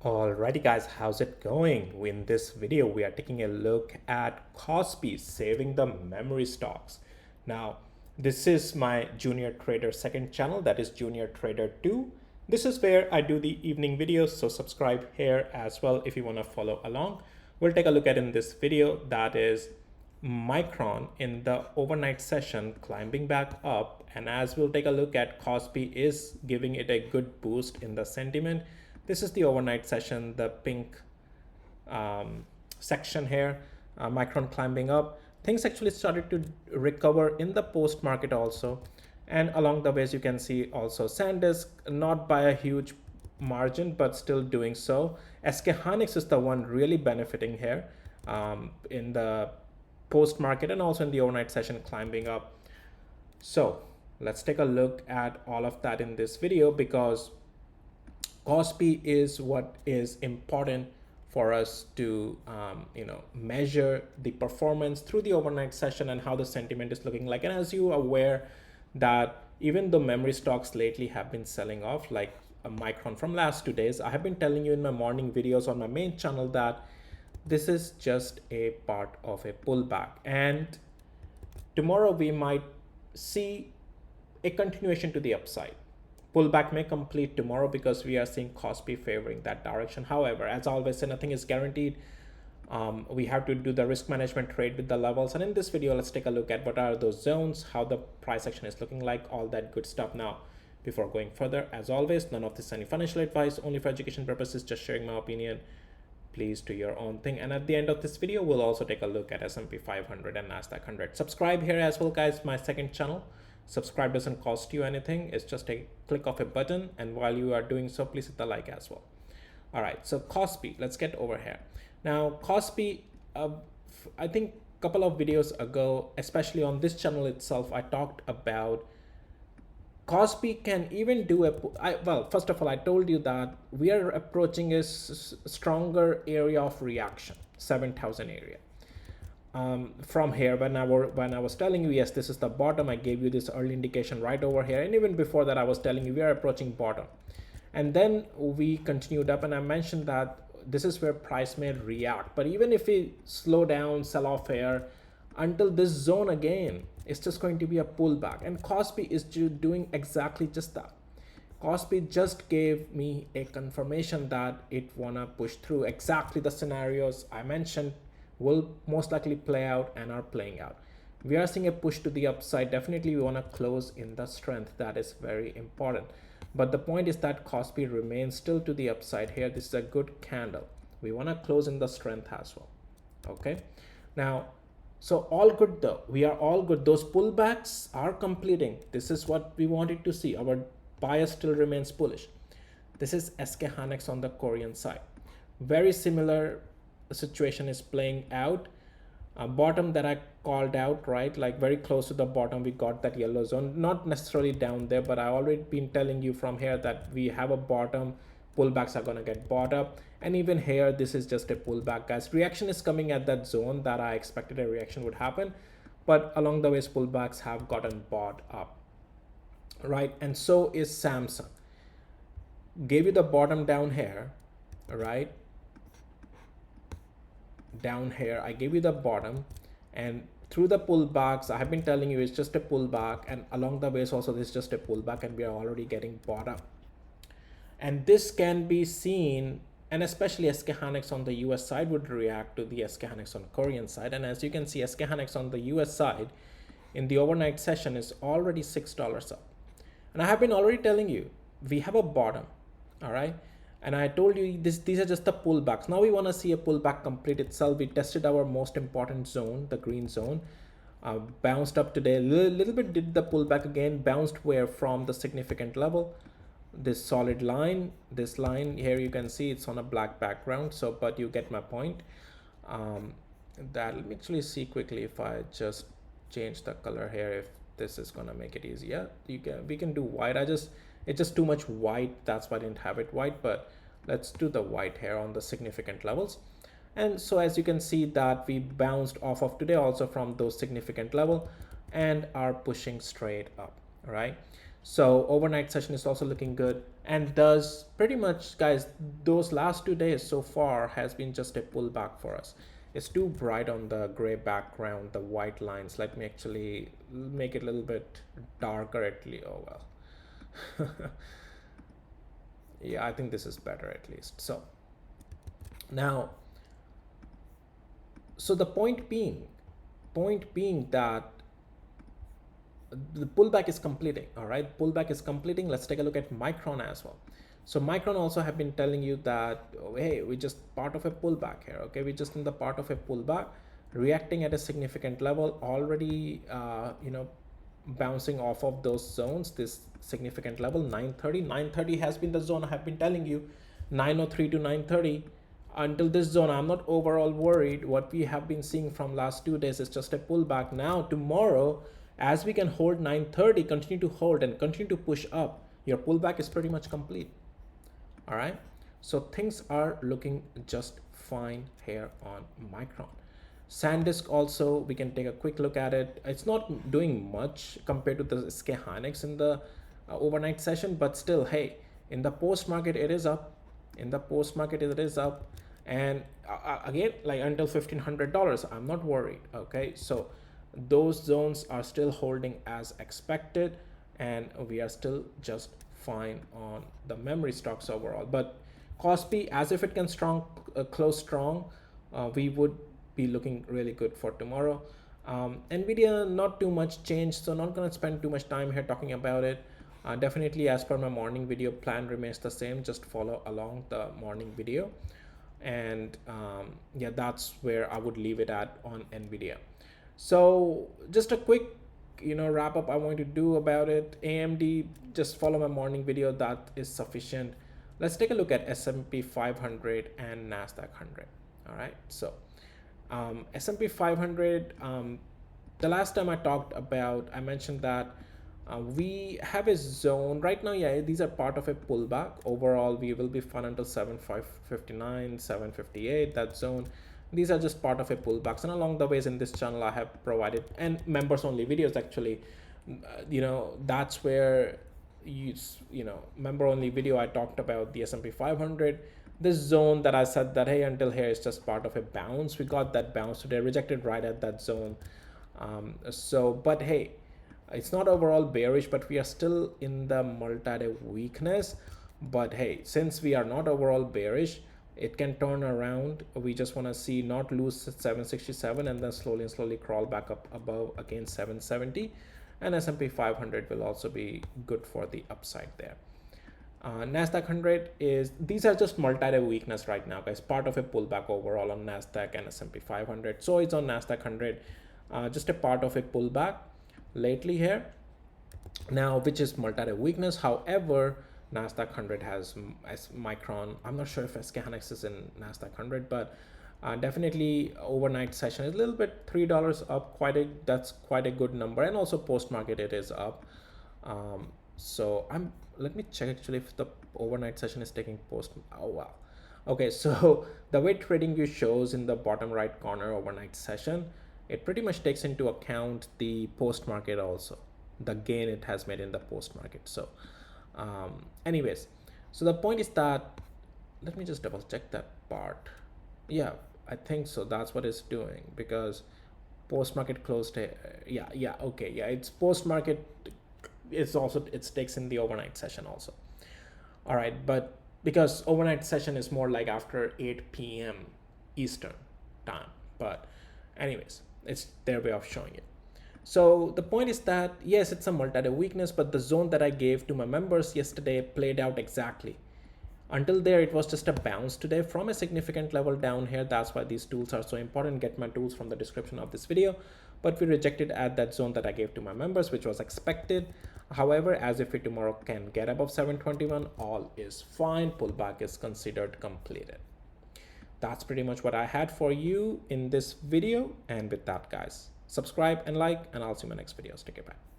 Alrighty guys, how's it going? In this video, we are taking a look at KOSPI saving the memory stocks. Now, this is my Junior Trader second channel, that is Junior Trader 2. This is where I do the evening videos, so subscribe here as well if you want to follow along. We'll take a look at in this video, that is Micron in the overnight session climbing back up, and as we'll take a look at, KOSPI is giving it a good boost in the sentiment. This is the overnight session, the pink section here, Micron climbing up. Things actually started to recover in the post market also, and along the ways you can see also Sandisk, not by a huge margin but still doing so. SkHynix is the one really benefiting here in the post market and also in the overnight session climbing up. So let's take a look at all of that in this video, because KOSPI is what is important for us to measure the performance through the overnight session and how the sentiment is looking like. And as you are aware that even though memory stocks lately have been selling off, like a Micron from last 2 days, I have been telling you in my morning videos on my main channel that this is just a part of a pullback, and tomorrow we might see a continuation to the upside. Pullback may complete tomorrow because we are seeing KOSPI favoring that direction. However, as always, nothing is guaranteed. We have to do the risk management trade with the levels. And in this video, let's take a look at what are those zones, how the price action is looking like, all that good stuff. Now, before going further, as always, none of this is any financial advice, only for education purposes, just sharing my opinion. Please do your own thing. And at the end of this video, we'll also take a look at S&P 500 and Nasdaq 100. Subscribe here as well, guys, my second channel. Subscribe doesn't cost you anything. It's just a click of a button. And while you are doing so, please hit the like as well. All right, so KOSPI, let's get over here. Now, KOSPI, I think a couple of videos ago, especially on this channel itself, I talked about KOSPI can even do well, first of all, I told you that we are approaching a stronger area of reaction, 7,000 area. From here, when I was telling you, yes, this is the bottom, I gave you this early indication right over here, and even before that I was telling you we are approaching bottom, and then we continued up, and I mentioned that this is where price may react. But even if we slow down, sell off here until this zone again, it's just going to be a pullback, and KOSPI is doing exactly just that. KOSPI just gave me a confirmation that it wanna push through. Exactly the scenarios I mentioned will most likely play out and are playing out. We are seeing a push to the upside. Definitely we want to close in the strength. That is very important. But the point is that KOSPI remains still to the upside here. This is a good candle. We want to close in the strength as well. Okay. Now, so all good though. We are all good. Those pullbacks are completing. This is what we wanted to see. Our bias still remains bullish. This is SkHynix on the Korean side. Very similar situation is playing out. Bottom that I called out, right, like very close to the bottom, we got that yellow zone, not necessarily down there, but I already been telling you from here that we have a bottom. Pullbacks are going to get bought up, and even here this is just a pullback, guys. Reaction is coming at that zone that I expected a reaction would happen, but along the ways pullbacks have gotten bought up, right? And so is Samsung. Gave you the bottom down here, right? Down here I gave you the bottom, and through the pullbacks I have been telling you it's just a pullback, and along the ways also this is just a pullback, and we are already getting bought up. And this can be seen, and especially SkHynix on the US side would react to the SkHynix on Korean side. And as you can see, SkHynix on the US side in the overnight session is already $6 up, and I have been already telling you we have a bottom. All right. And I told you these are just the pullbacks. Now we want to see a pullback complete itself. We tested our most important zone, the green zone, bounced up today, little bit did the pullback again, bounced where from the significant level, this solid line, this line here, you can see it's on a black background. So, but you get my point. That let me actually see quickly if I just change the color here, if this is gonna make it easier. We can do white. It's just too much white, that's why I didn't have it white, but let's do the white here on the significant levels. And so as you can see that we bounced off of today also from those significant level and are pushing straight up, right? So overnight session is also looking good, and does pretty much, guys, those last 2 days so far has been just a pullback for us. It's too bright on the gray background, the white lines. Let me actually make it a little bit darker at least. Oh well. Yeah, I think this is better at least. So now, so the point being that the pullback is completing. All right, pullback is completing. Let's take a look at Micron as well. So Micron also have been telling you that, oh, hey, we just part of a pullback here. Okay, we just in the part of a pullback, reacting at a significant level already, bouncing off of those zones. This significant level 930 has been the zone I have been telling you, 903 to 930. Until this zone, I'm not overall worried. What we have been seeing from last 2 days is just a pullback. Now tomorrow, as we can hold 930, continue to hold and continue to push up, your pullback is pretty much complete. All right, so things are looking just fine here on Micron. Sandisk also, we can take a quick look at it. It's not doing much compared to the SkHynix in the overnight session, but still, hey, in the post market it is up. In the post market it is up, and again, like until $1,500, I'm not worried. Okay, so those zones are still holding as expected, and we are still just fine on the memory stocks overall. But KOSPI, as if it can close strong, we would be looking really good for tomorrow. Nvidia, not too much change, so not going to spend too much time here talking about it. Definitely, as per my morning video, plan remains the same. Just follow along the morning video, and yeah, that's where I would leave it at on Nvidia. So just a quick wrap up I want to do about it. AMD, just follow my morning video, that is sufficient. Let's take a look at S&P 500 and Nasdaq 100. All right, so S&P 500, the last time I talked about, I mentioned that we have a zone right now. Yeah, these are part of a pullback. Overall, we will be fun until 759, 758, that zone. These are just part of a pullbacks, and along the ways in this channel I have provided, and members only videos actually, that's where member only video I talked about the S&P 500, this zone that I said that, hey, until here is just part of a bounce. We got that bounce today, rejected right at that zone. But hey, it's not overall bearish, but we are still in the multi-day weakness. But hey, since we are not overall bearish, it can turn around. We just want to see not lose 767 and then slowly crawl back up above again 770, and S&P 500 will also be good for the upside there. Nasdaq 100 is, these are just multi-day weakness right now, guys, part of a pullback overall on Nasdaq and S&P 500. So it's on Nasdaq 100, just a part of a pullback lately here now, which is multi-day weakness. However, Nasdaq 100 has Micron. I'm not sure if SkHynix is in Nasdaq 100, but definitely overnight session is a little bit $3 up. That's quite a good number, and also post market it is up. So let me check actually if the overnight session is taking post. Oh wow. Okay, so the way TradingView shows in the bottom right corner overnight session, it pretty much takes into account the post market also, the gain it has made in the post market. So anyways, so the point is that, let me just double check that part. Yeah, I think so, that's what it's doing, because post market closed. Yeah, okay, yeah, it's post market. It's also, it takes in the overnight session also. All right, but because overnight session is more like after 8 p.m. Eastern time, but anyways, it's their way of showing it. So the point is that, yes, it's a multi-day weakness, but the zone that I gave to my members yesterday played out exactly. Until there, it was just a bounce today from a significant level down here. That's why these tools are so important. Get my tools from the description of this video. But we rejected at that zone that I gave to my members, which was expected. However, as if we tomorrow can get above 721, all is fine. Pullback is considered completed. That's pretty much what I had for you in this video. And with that, guys, subscribe and like, and I'll see you in my next videos. Take care, bye.